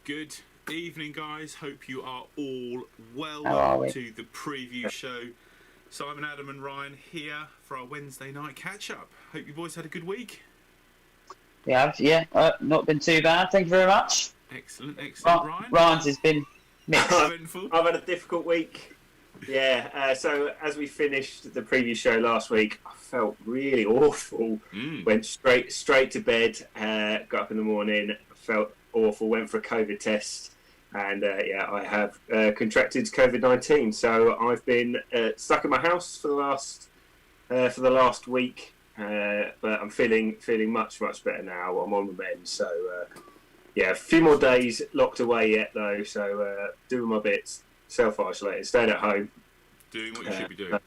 Good evening, guys. Hope you are all well. How are we? To the preview show. Simon, Adam and Ryan here for our Wednesday night catch-up. Hope you boys had a good week. Yeah, not been too bad. Thank you very much. Excellent. Ryan? Ryan's has been mixed. I've had a difficult week. Yeah, so as we finished the preview show last week, I felt really awful. Went straight to bed, got up in the morning, felt awful, went for a COVID test, and I have contracted COVID-19. So I've been stuck in my house for the last week, but I'm feeling much better now. I'm on the mend, so a few more days locked away yet though. So doing my bits. Self-isolated, staying at home, doing what you should be doing,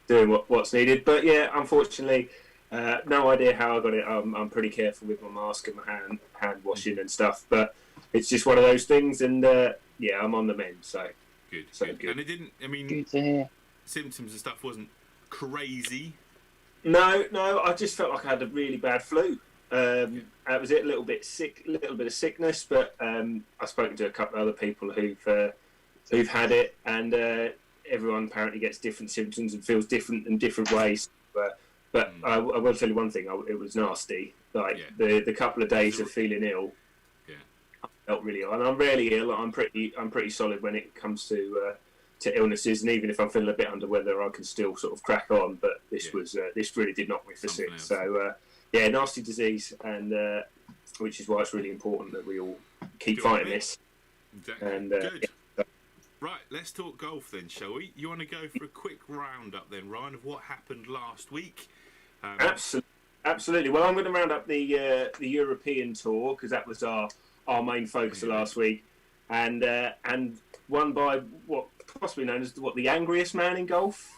doing what's needed. But yeah, unfortunately, no idea how I got it. I'm pretty careful with my mask and my hand washing and stuff. But it's just one of those things, and I'm on the mend. So good. Good. And it didn't. I mean, Good to hear. Symptoms and stuff wasn't crazy. No, I just felt like I had a really bad flu. That was it. A little bit of sickness. But I've spoken to a couple of other people who've had it, and everyone apparently gets different symptoms and feels different in different ways. But I will tell you one thing: it was nasty. The couple of days of feeling ill, I felt really ill. And I'm rarely ill. I'm pretty solid when it comes to illnesses. And even if I'm feeling a bit under weather, I can still sort of crack on. But this really did knock me for six. So nasty disease, and which is why it's really important that we all keep fighting this. Exactly. And good. Right, let's talk golf then, shall we? You want to go for a quick roundup then, Ryan, of what happened last week? Absolutely. Well, I'm going to round up the European tour because that was our main focus of last week, and won by what possibly known as the angriest man in golf.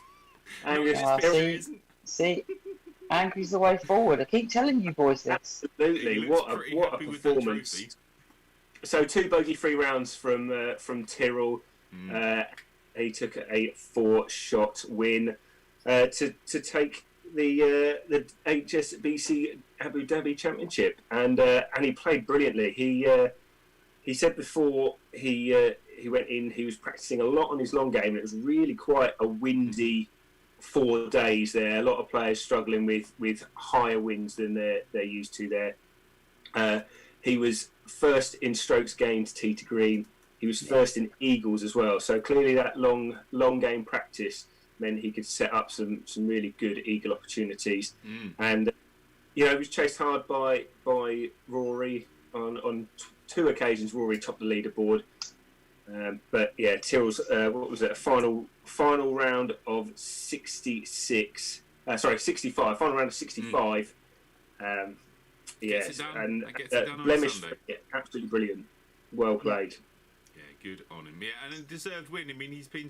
See, angry's the way forward. I keep telling you boys this. Absolutely. What a performance! So 2 bogey-free rounds from Tyrrell. He took a 4-shot win to take the HSBC Abu Dhabi Championship, and he played brilliantly. He said before he went in, he was practicing a lot on his long game. It was really quite a windy 4 days there. A lot of players struggling with higher winds than they're used to there. He was first in strokes gained tee to green. He was first in eagles as well. So clearly that long game practice meant he could set up some really good eagle opportunities. And he was chased hard by Rory on 2 occasions. Rory topped the leaderboard. But yeah, Tyrrell's what was it? A final round of 65. Final round of 65. Yes, and blemish, absolutely brilliant. Well played. Yeah, good on him. Yeah, and a deserved win. I mean, he's been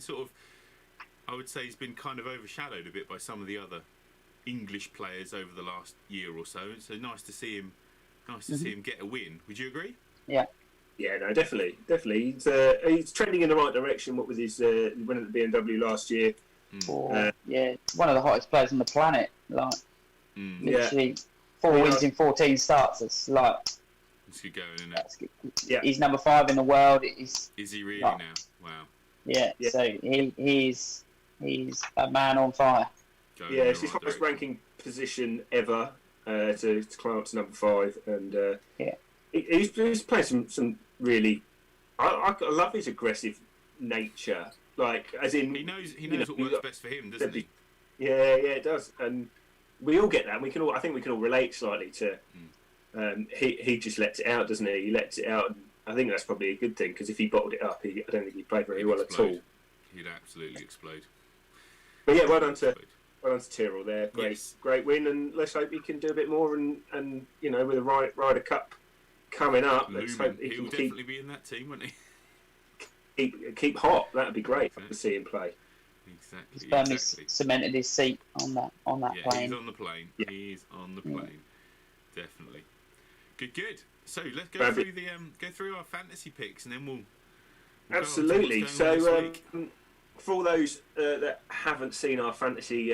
I would say he's been kind of overshadowed a bit by some of the other English players over the last year or so. So nice to see him. See him get a win. Would you agree? Yeah. Yeah, no, definitely. He's trending in the right direction. What was his win at the BMW last year? One of the hottest players on the planet. Literally 4 wins in 14 starts. It's like it's good going, isn't it? Good. Yeah. He's number 5 in the world. Is he really now? Wow. Yeah. So he's a man on fire. It's his highest ranking position ever to climb up to number 5, and he's playing some really. I love his aggressive nature. Like, as in he knows what works best for him, doesn't he? Yeah, it does, and we all get that. I think we can all relate slightly to. He just lets it out, doesn't he? He lets it out, and I think that's probably a good thing because if he bottled it up, I don't think he'd play very well at all. He'd absolutely explode. But yeah, well done to Tyrrell there. Great win, and let's hope he can do a bit more. And with the Ryder Cup coming up, let's hope he can definitely be in that team, won't he? Keep hot. That'd be great to see him play. Exactly. He's cemented his seat on that plane. He's on the plane. Yeah. He's on the plane. Definitely. Good. So let's go through our fantasy picks, and then we'll absolutely. So for all those that haven't seen our fantasy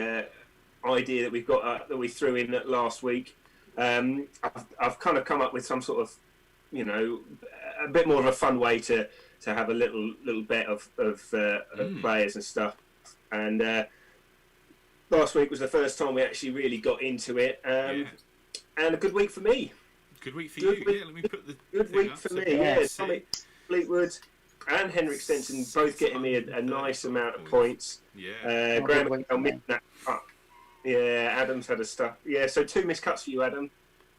idea that we've got that we threw in last week, I've kind of come up with some sort of a bit more of a fun way to have a little bet of players and stuff. And last week was the first time we actually really got into it, and a good week for me. Good week for you. Let me put the good week up, for me. Tommy Fleetwood and Henrik Stenson both getting me a nice amount of points. Graham missing that cut. Adam's had a stuff. So 2 missed cuts for you, Adam,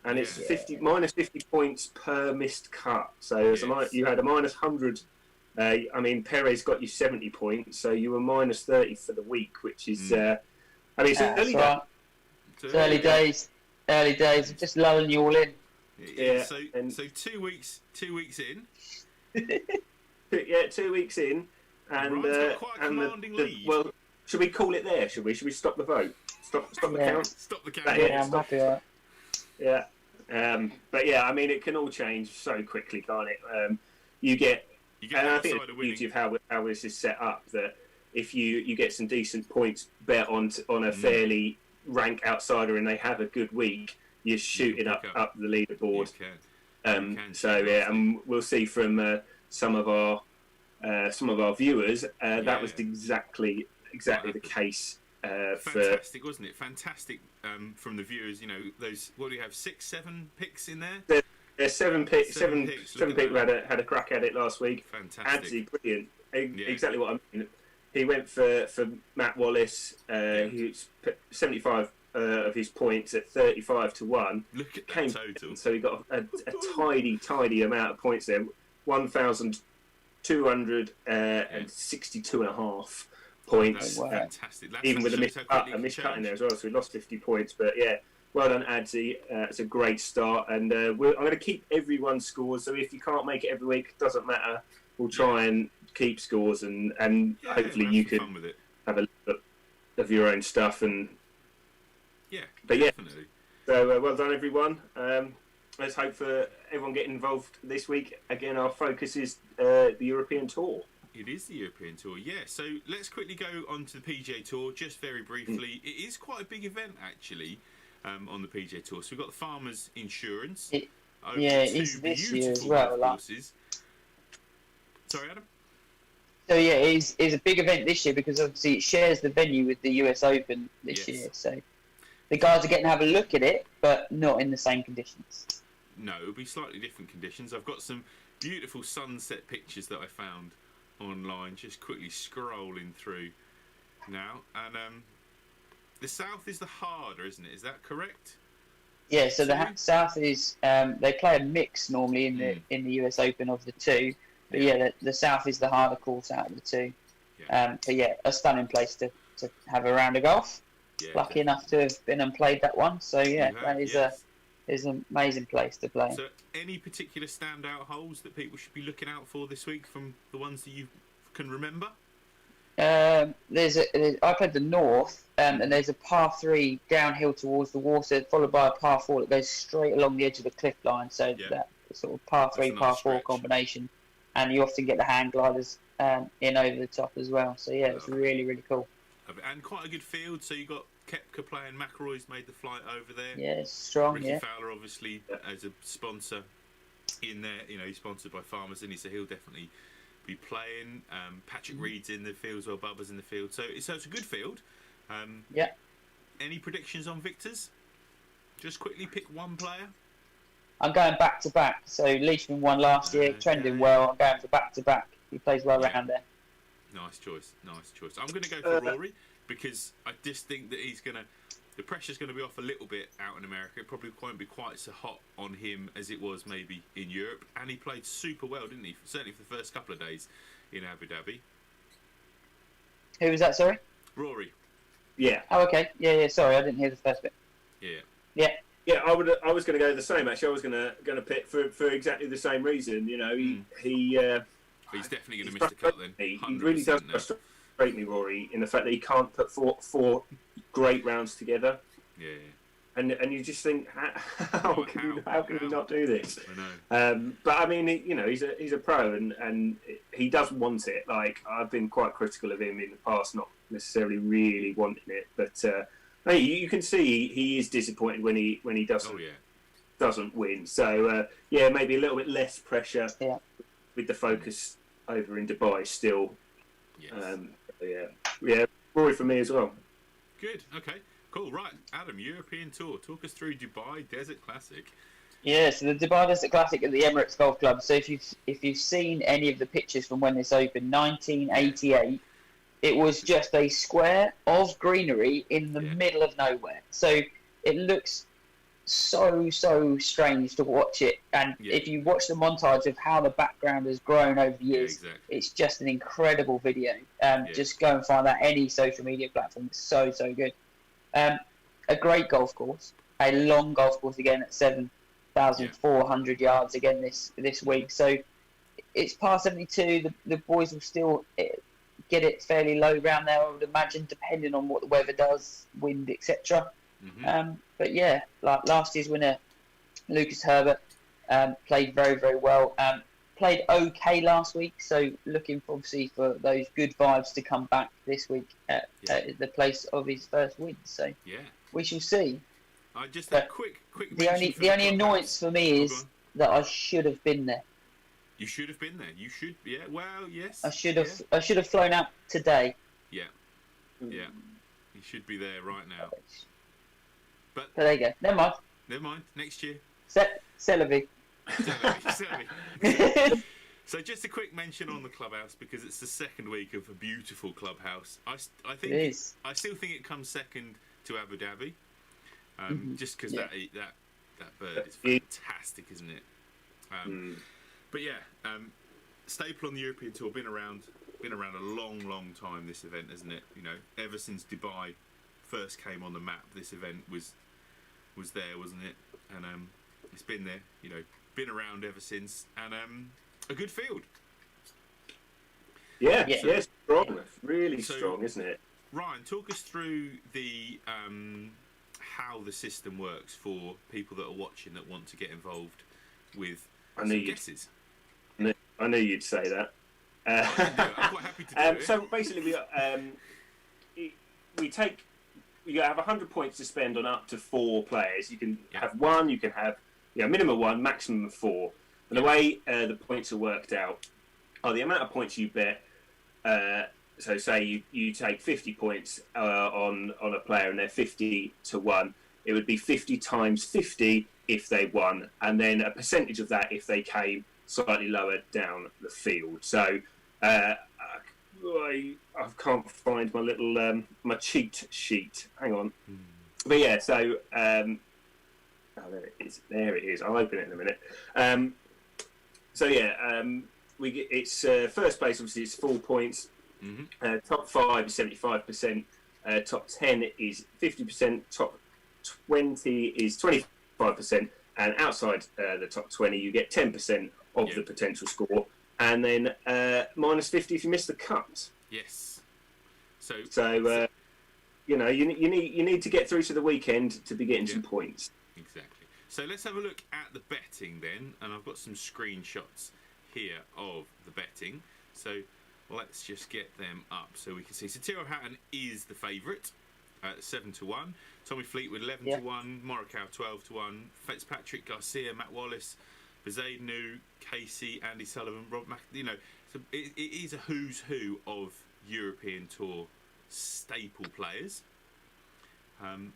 and it's minus 50 points per missed cut. So you had a minus 100. Perez got you 70 points, so you were minus 30 for the week, which is. It's early days. It's early days. Early days. Just lulling you all in. So 2 weeks in. 2 weeks in, and got quite a commanding lead. Well, should we call it there? Should we stop the vote? Stop the count. Stop the count. I'm happy with that. But it can all change so quickly, can't it? You get and I think the beauty of how this is set up, that if you get some decent points bet on a fairly rank outsider and they have a good week, you're shooting up the leaderboard. And we'll see from some of our viewers that was exactly the case. Fantastic, wasn't it? Fantastic from the viewers. Those, what do you have? 6, 7 picks in there. There's 7 picks. Seven people had a crack at it last week. Fantastic, Adzi, brilliant. Exactly what I mean. He went for Matt Wallace. Who's 75 of his points at 35 to 1. Look at that total. So he got a tidy amount of points there. 1,262.5 points. That's fantastic. Even with a missed cut in there as well. So we lost 50 points, but well done, Adzi. It's a great start, and I'm going to keep everyone's scores. So if you can't make it every week, doesn't matter. We'll try and keep scores, and hopefully you can have a look of your own stuff. And definitely. So well done, everyone. Let's hope for everyone getting involved this week. Again, our focus is the European Tour. It is the European Tour, So let's quickly go on to the PGA Tour, just very briefly. It is quite a big event, actually, on the PGA Tour. So we've got the Farmers Insurance. It's this year as well. Sorry, Adam? So it's a big event this year because obviously it shares the venue with the US Open this year. So the guys are getting to have a look at it, but not in the same conditions. No, it'll be slightly different conditions. I've got some beautiful sunset pictures that I found online, just quickly scrolling through now. And the south is the harder, isn't it? Is that correct? Yeah, so the south is they play a mix normally in the US Open of the two, but the south is the harder course out of the two. But a stunning place to have a round of golf. Lucky enough to have been and played that one, so that is an amazing place to play. So any particular standout holes that people should be looking out for this week from the ones that you can remember? I played the north, and there's a par 3 downhill towards the water, followed by a par 4 that goes straight along the edge of the cliff line. So that sort of par 3, par 4 combination, and you often get the hang gliders in over the top as well. So it's really, really cool. And quite a good field. So you got Koepka playing. McIlroy's made the flight over there. Yeah, it's strong. Ricky Fowler obviously as a sponsor in there. He's sponsored by Farmers, and so he'll definitely be playing. Patrick Reed's in the field as well. Bubba's in the field. So it's a good field. Any predictions on victors? Just quickly pick one player. I'm going back to back. So Leishman won last year, trending well. I'm going for back to back. He plays well around there. Nice choice. I'm going to go for Rory because I just think that the pressure's going to be off a little bit out in America. It probably won't be quite so hot on him as it was maybe in Europe. And he played super well, didn't he? Certainly for the first couple of days in Abu Dhabi. Who was that, sorry? Rory. Yeah. Oh, okay. Yeah, sorry, I didn't hear the first bit. Yeah, I was going to go the same, actually. I was going to pick for exactly the same reason. He's definitely going to miss the cut then. He really does frustrate me, Rory, in the fact that he can't put four great rounds together. Yeah. And you just think, how can he not do this? I know. But I mean, he's a pro, and he does want it. Like, I've been quite critical of him in the past, not necessarily really wanting it, but you can see he is disappointed when he doesn't doesn't win. So yeah, maybe a little bit less pressure with the focus over in Dubai still. Yes. Yeah, Rory for me as well. Good. Okay. Cool. Right, Adam, European Tour. Talk us through Dubai Desert Classic. Yeah, so the Dubai Desert Classic at the Emirates Golf Club. So if you've seen any of the pictures from when this opened, 1988, it was just a square of greenery in the middle of nowhere. So it looks so strange to watch it, and if you watch the montage of how the background has grown over the years, it's just an incredible video. Just go and find that any social media platform. It's so good. A great golf course, a long golf course again at 7,400 yards again this week. So it's par 72. The boys will still get it fairly low round there, I would imagine, depending on what the weather does, wind, etc. But yeah, like last year's winner, Lucas Herbert, played very well. Played okay last week, so looking obviously for those good vibes to come back this week at the place of his first win. So we shall see. Just a quick. The only annoyance for me is that I should have been there. You should have been there. You should. Yeah. Well, yes. I should have. I should have flown out today. Yeah. You should be there right now. But there you go. Never mind. Next year. Celebi. So just a quick mention on the clubhouse, because it's the second week of a beautiful clubhouse. I think it is. I still think it comes second to Abu Dhabi, just because that bird is fantastic, isn't it? But staple on the European Tour, been around a long time. This event, isn't it? You know, ever since Dubai first came on the map, this event was there, wasn't it? And it's been there, you know, been around ever since, and a good field. Yeah, strong, really strong, isn't it? Ryan, talk us through the how the system works for people that are watching that want to get involved with some guesses. I knew you'd say that. I'm quite happy to do it. So basically, you have 100 points to spend on up to 4 players. You can have one, you can have minimum 1, maximum of 4. And the way the points are worked out are the amount of points you bet. So say you take 50 points on a player and they're 50 to 1. It would be 50 times 50 if they won, and then a percentage of that if they came slightly lower down the field. So I can't find my little my cheat sheet. Hang on. But yeah, so there it is. There it is. I'll open it in a minute. We get it's first place. Obviously, it's 4 points. Top 5 is 75%. Top 10 is 50%. Top 20 is 25%. And outside the top 20, you get 10% of the potential score, and then minus 50 if you miss the cut. Yes. So you need to get through to the weekend to be getting some points. Exactly. So let's have a look at the betting then, and I've got some screenshots here of the betting. So let's just get them up so we can see. So Tyrrell Hatton is the favourite at 7 to 1. Tommy Fleetwood 11 to 1. Morikawa 12 to 1. Fitzpatrick, Garcia, Matt Wallace, Bezadnu, Casey, Andy Sullivan, Rob Mac. You know, so it is a who's who of European Tour staple players. And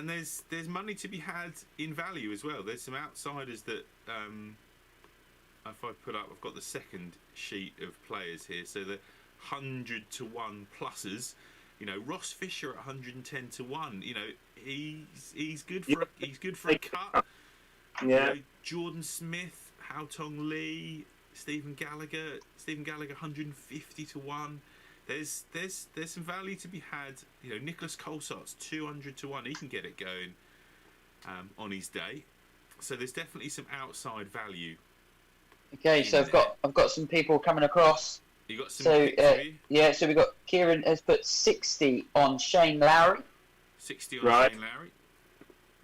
there's money to be had in value as well. There's some outsiders that if I put up, I've got the second sheet of players here. So the 100 to 1 pluses. You know, Ross Fisher at 110 to 1. You know, he's good for a cut. Yeah. You know, Jordan Smith, Hao Tong Lee, Stephen Gallagher 150 to 1. There's some value to be had. You know, Nicholas Colsaert's 200 to 1. He can get it going on his day. So there's definitely some outside value. Okay, so I've got some people coming across. You got some so we got Kieran has put 60 on Shane Lowry. 60 on Shane Lowry.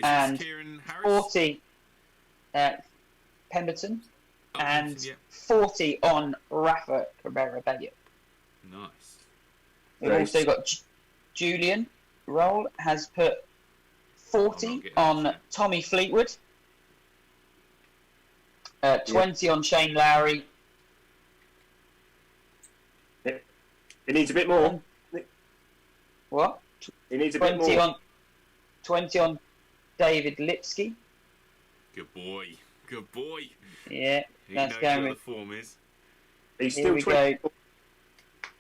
And Kieran Harris? 40 Pemberton. And 40 on Rafa Cabrera Bello. Nice. We've also got Julian Roll has put 40 on Tommy Fleetwood. 20 on Shane Lowry. It needs a bit more. What? It needs a bit more. 20 on David Lipsky. Good boy. Good boy. Yeah, that's going with... the form is. He's still 20.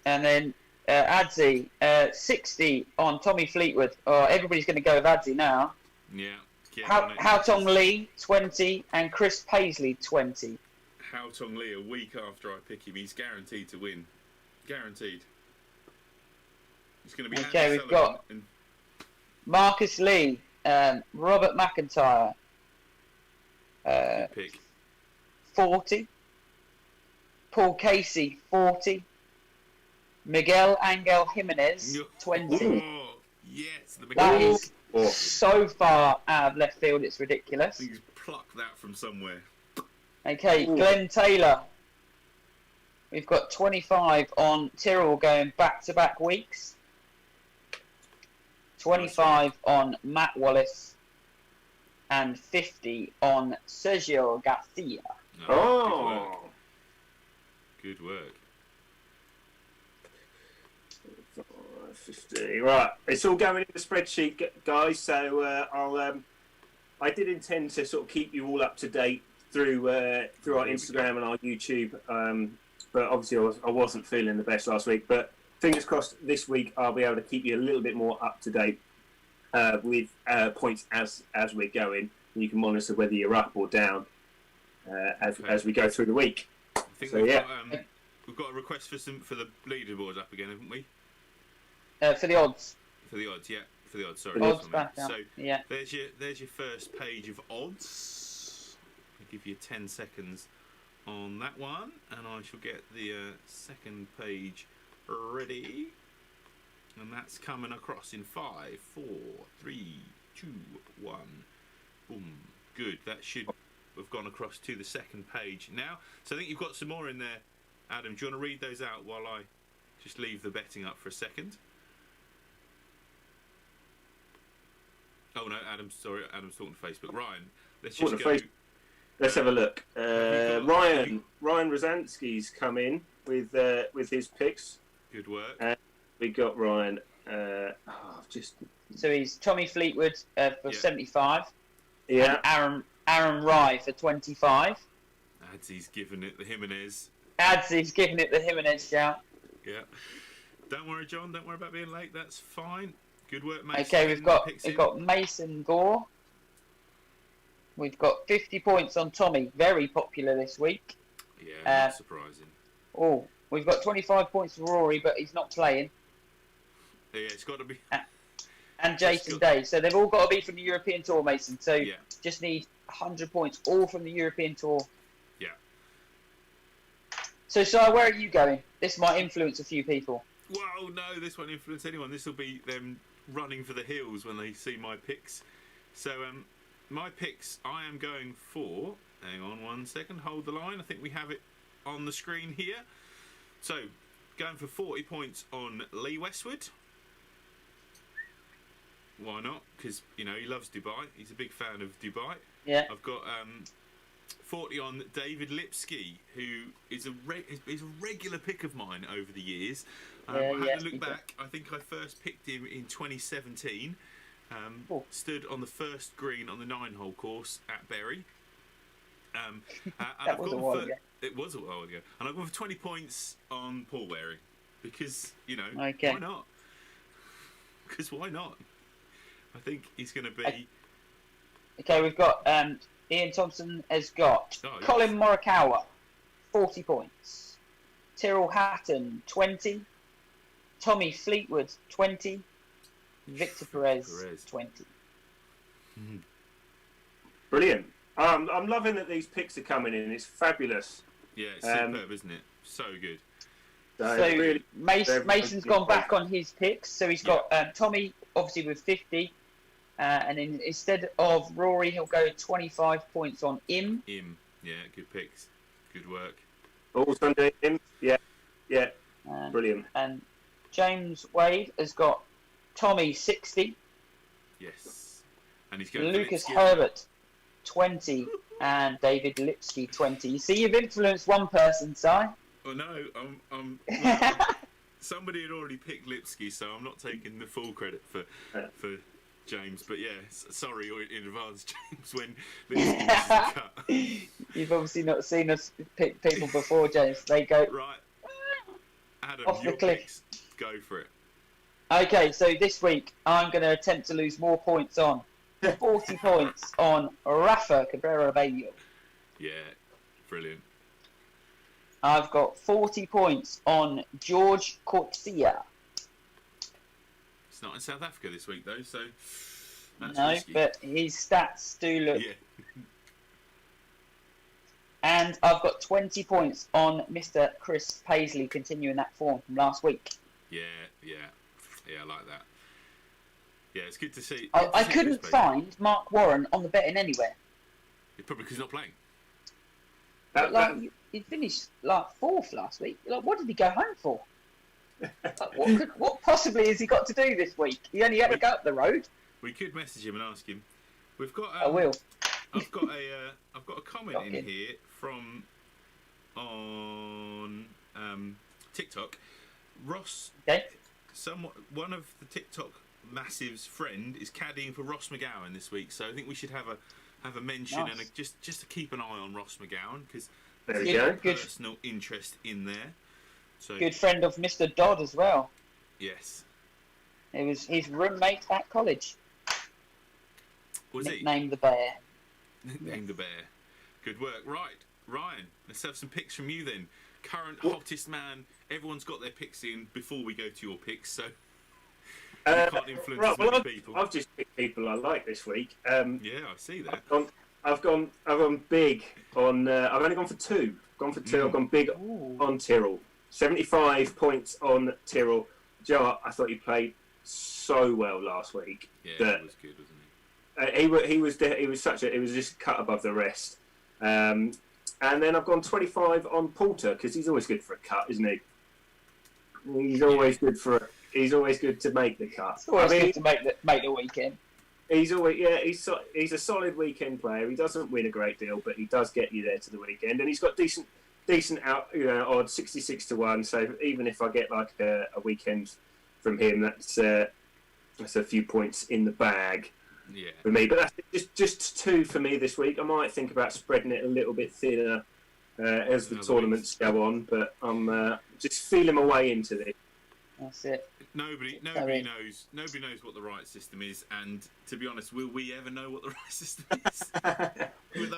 And then Adzi, 60 on Tommy Fleetwood. Oh, everybody's going to go with Adzi now. Yeah. Hao Tong Lee, 20, and Chris Paisley, 20. Hao Tong Lee, a week after I pick him, he's guaranteed to win. Guaranteed. It's going to be okay. We've got Marcus Lee, Robert McIntyre, pick. 40. Paul Casey, 40. Miguel Angel Jimenez, 20. Oh, yes, the that is so far out of left field, it's ridiculous. He's plucked that from somewhere. Okay, Glenn Taylor. We've got 25 on Tyrrell going back-to-back weeks. 25 on Matt Wallace. And 50 on Sergio Garcia. Oh! Good work. 50. Right, it's all going in the spreadsheet, guys. So I did intend to sort of keep you all up to date through our Instagram and our YouTube, but obviously I wasn't feeling the best last week. But fingers crossed, this week I'll be able to keep you a little bit more up to date with points as we're going. And you can monitor whether you're up or down as we go through the week. I think we've got a request for the leaderboards up again, haven't we? For the odds. For the odds, yeah. For the odds, sorry. Odds back up. So yeah. There's your first page of odds. I'll give you 10 seconds on that one, and I shall get the second page ready. And that's coming across in 5, 4, 3, 2, 1. Boom. Good. That should have gone across to the second page now. So I think you've got some more in there, Adam. Do you want to read those out while I just leave the betting up for a second? Oh no, Adam's talking to Facebook. Ryan, let's just go. Let's have a look. Ryan Rosansky's come in with his picks. Good work. We got Ryan. So he's Tommy Fleetwood for 75. Yeah. And Aaron Rye for 25. Adzi's giving it the Jimenez. Adzi's giving it the Jimenez shout. Yeah. Don't worry, John. Don't worry about being late. That's fine. Good work, Mason. Okay, we've got Mason Gore. We've got 50 points on Tommy. Very popular this week. Yeah, not surprising. Oh, we've got 25 points for Rory, but he's not playing. Yeah, it's got to be. And Jason Day. So they've all got to be from the European Tour, Mason. So just need 100 points, all from the European Tour. Yeah. So, Si, where are you going? This might influence a few people. Well, no, this won't influence anyone. This will be them running for the hills when they see my picks. So, my picks, I am going for... Hang on 1 second, hold the line. I think we have it on the screen here. So, going for 40 points on Lee Westwood. Why not? Because, he loves Dubai. He's a big fan of Dubai. Yeah. I've got 40 on David Lipsky, who is a regular pick of mine over the years. I had to look back. I think I first picked him in 2017. Stood on the first green on the 9-hole course at Bury. That was a while ago. It was a while ago. And I've gone for 20 points on Paul Waring. Because, why not? Because why not? I think he's going to be... Okay, we've got Ian Thompson has got Colin Morikawa, 40 points. Tyrrell Hatton, 20. Tommy Fleetwood, 20. Victor Perez. 20. Mm-hmm. Brilliant. I'm loving that these picks are coming in. It's fabulous. Yeah, it's superb, isn't it? So good. So really, Mason's gone back on his picks. So he's got Tommy, obviously, with 50. And then instead of Rory, he'll go 25 points on Im. Yeah, good picks. Good work. Also Im. Yeah. Brilliant. And James Wade has got Tommy 60. Yes. and he's going Lucas for Herbert 20 and David Lipsky 20. You see, you've influenced one person, Si. Oh no, somebody had already picked Lipsky, so I'm not taking the full credit for James. But yeah, sorry in advance, James, when Lipsky misses a cut. You've obviously not seen us pick people before, James. They go right. Adam, off the your cliff. picks. Go for it. Okay, so this week I'm going to attempt to lose more points on 40 points on Rafa Cabrera-Bello. Yeah, brilliant. I've got 40 points on George Corsia. It's not in South Africa this week, though, so that's No, risky. but his stats do look... Yeah. And I've got 20 points on Mr. Chris Paisley, continuing that form from last week. Yeah, I like that. Yeah, it's good to see. I couldn't find Mark Warren on the betting anywhere. Probably because he's not playing. But, he finished fourth last week. What did he go home for? What possibly has he got to do this week? He only had to go up the road. We could message him and ask him. We've got. I will. I've got a comment in here from on TikTok. Ross. Okay. One of the TikTok massive's friend is caddying for Ross McGowan this week, so I think we should have a mention and just to keep an eye on Ross McGowan because there's a personal interest in there. So good friend of Mr. Dodd as well. Yes. It was his roommate at college. Was he? Nicknamed the Bear. Nicknamed the Bear. Good work. Right, Ryan, let's have some picks from you then. Current hottest man. Everyone's got their picks in before we go to your picks, so you can't influence as many people. I've just picked people I like this week. Yeah, I see that. I've gone big on. I've only gone for two. I've gone big on Tyrrell. 75 points on Tyrrell. Joe, I thought he played so well last week. Yeah, that was good, wasn't he? He was just cut above the rest. And then I've gone 25 on Porter because he's always good for a cut, isn't he? He's always good to make the cut. It's always good to make the weekend. He's a solid weekend player. He doesn't win a great deal, but he does get you there to the weekend, and he's got decent odds, 66-1. So even if I get like a weekend from him, that's a few points in the bag for me. But that's just two for me this week. I might think about spreading it a little bit thinner as the tournaments go on, but I'm just feeling my way into this. That's it. Nobody knows what the right system is, and to be honest, will we ever know what the right system is?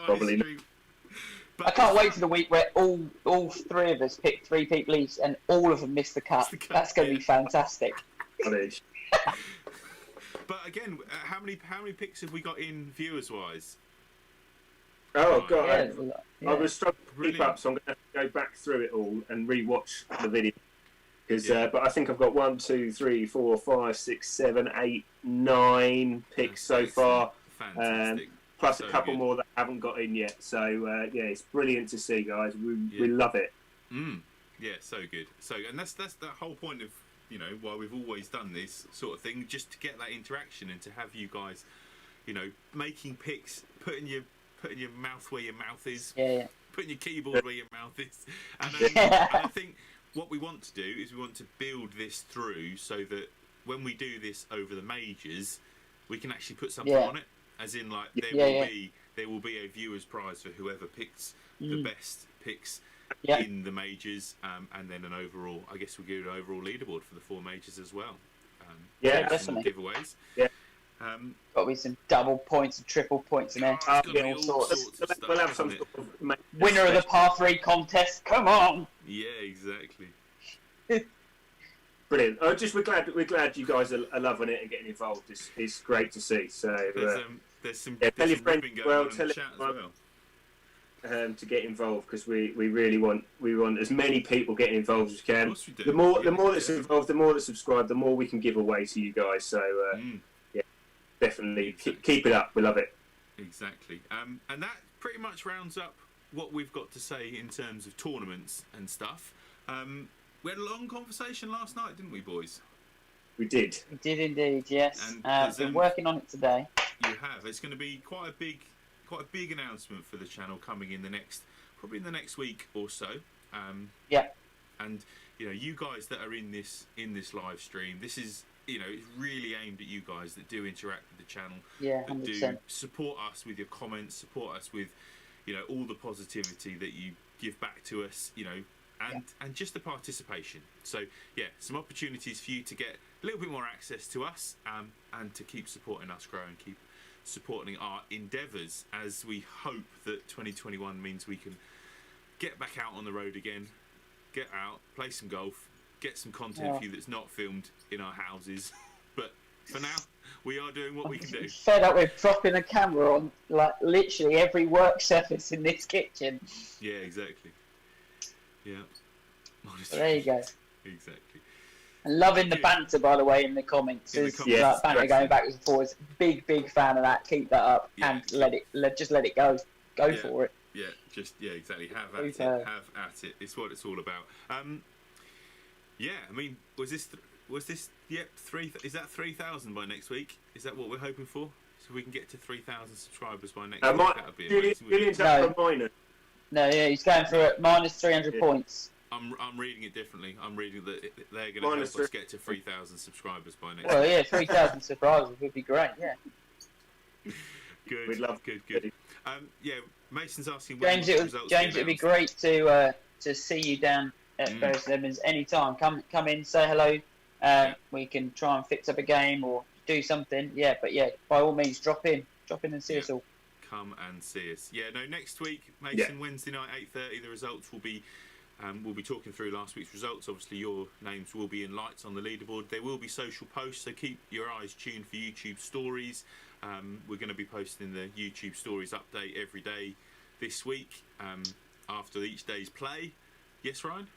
Probably not. I can't wait for the week where all three of us pick three people each and all of them miss the cut. That's going to be fantastic. But again, how many picks have we got in viewers wise? Oh God, yeah. I was struggling to keep up, so I'm going to have to go back through it all and re-watch the video. But I think I've got 1, 2, 3, 4, 5, 6, 7, 8, 9 picks so far. Fantastic. Plus a couple more that I haven't got in yet. So it's brilliant to see, guys. We love it. Yeah, so good. And that's the whole point of why we've always done this sort of thing, just to get that interaction and to have you guys, making picks, putting your mouth where your mouth is, putting your keyboard where your mouth is, and I think what we want to do is we want to build this through so that when we do this over the majors, we can actually put something on it. As in, like there will be a viewer's prize for whoever picks the best picks in the majors, and then an overall. I guess we'll give an overall leaderboard for the 4 majors as well. Definitely giveaways. Yeah. Got to be some double points and triple points in there. All sorts of stuff, we'll have some isn't sort of winner of the par 3 contest. Come on. Yeah, exactly. Brilliant. We're glad you guys are loving it and getting involved. It's great to see. So there's some tell your friends going on in the chat as well. To get involved, because we really want as many people getting involved as we can. Of course we do. The more that's involved, the more that subscribe, the more we can give away to you guys. So definitely keep it up. We love it. Exactly. And that pretty much rounds up what we've got to say in terms of tournaments and stuff. We had a long conversation last night, didn't we, boys? We did. We did indeed, yes. Been working on it today. You have. It's going to be quite a big announcement for the channel coming in probably in the next week or so. And you guys that are in this live stream, this is it's really aimed at you guys that do interact with the channel. Yeah, 100%. That do support us with your comments, support us with all the positivity that you give back to us. And just the participation. So some opportunities for you to get a little bit more access to us, and to keep supporting us grow and keep supporting our endeavours, as we hope that 2021 means we can get back out on the road again, get out, play some golf, get some content for you that's not filmed in our houses. But for now, we are doing what we can do. Fed up with dropping a camera on like literally every work surface in this kitchen. Yeah, exactly. Yeah. Honestly. There you go. Exactly. And loving the banter, by the way, in the comments. There's like banter going backwards and forwards. Big fan of that. Keep that up, and let it go. Go for it. Yeah, exactly. Have at it. It's what it's all about. I mean, was this? Yep, is that 3,000 by next week? Is that what we're hoping for? So we can get to 3,000 subscribers by next week. That would be amazing. Julian's up for minus. No, he's going for minus 300 points. I'm reading it differently. I'm reading that they're going to help us get to 3,000 subscribers by next week. Well, yeah, 3,000 subscribers would be great. Yeah. Good. We'd love good. Mason's asking. James, it would be great to see you down at Bury St Edmunds any time. Come in, say hello. We can try and fix up a game or do something. Yeah, but by all means, drop in and see us all. Come and see us. Next week, Mason, Wednesday night, 8:30. The results will be. We'll be talking through last week's results. Obviously, your names will be in lights on the leaderboard. There will be social posts, so keep your eyes tuned for YouTube stories. We're going to be posting the YouTube stories update every day this week after each day's play. Yes, Ryan?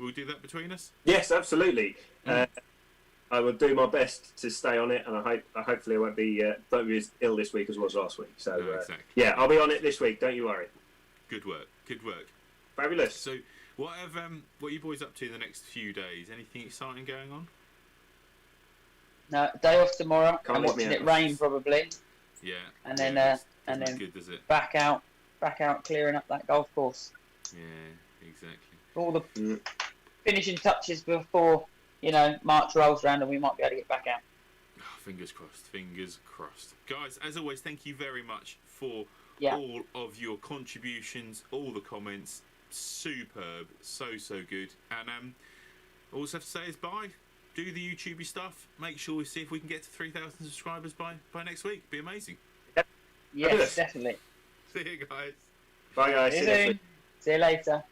We'll do that between us? Yes, absolutely. I will do my best to stay on it, and hopefully I won't be as ill this week as I was last week. So, exactly. I'll be on it this week. Don't you worry. Good work. Fabulous. So, what are you boys up to in the next few days? Anything exciting going on? No, day off tomorrow. I'm watching it rain probably. Yeah. And then good, does it? back out clearing up that golf course. Yeah, exactly. All the finishing touches before March rolls around, and we might be able to get back out. Oh, fingers crossed. Guys, as always, thank you very much for all of your contributions, all the comments. Superb, so good. And all I have to say is bye. Do the YouTubey stuff. Make sure we see if we can get to 3,000 subscribers by next week. It'd be amazing. Yes, definitely. See you guys. Bye guys. See you soon. See you later.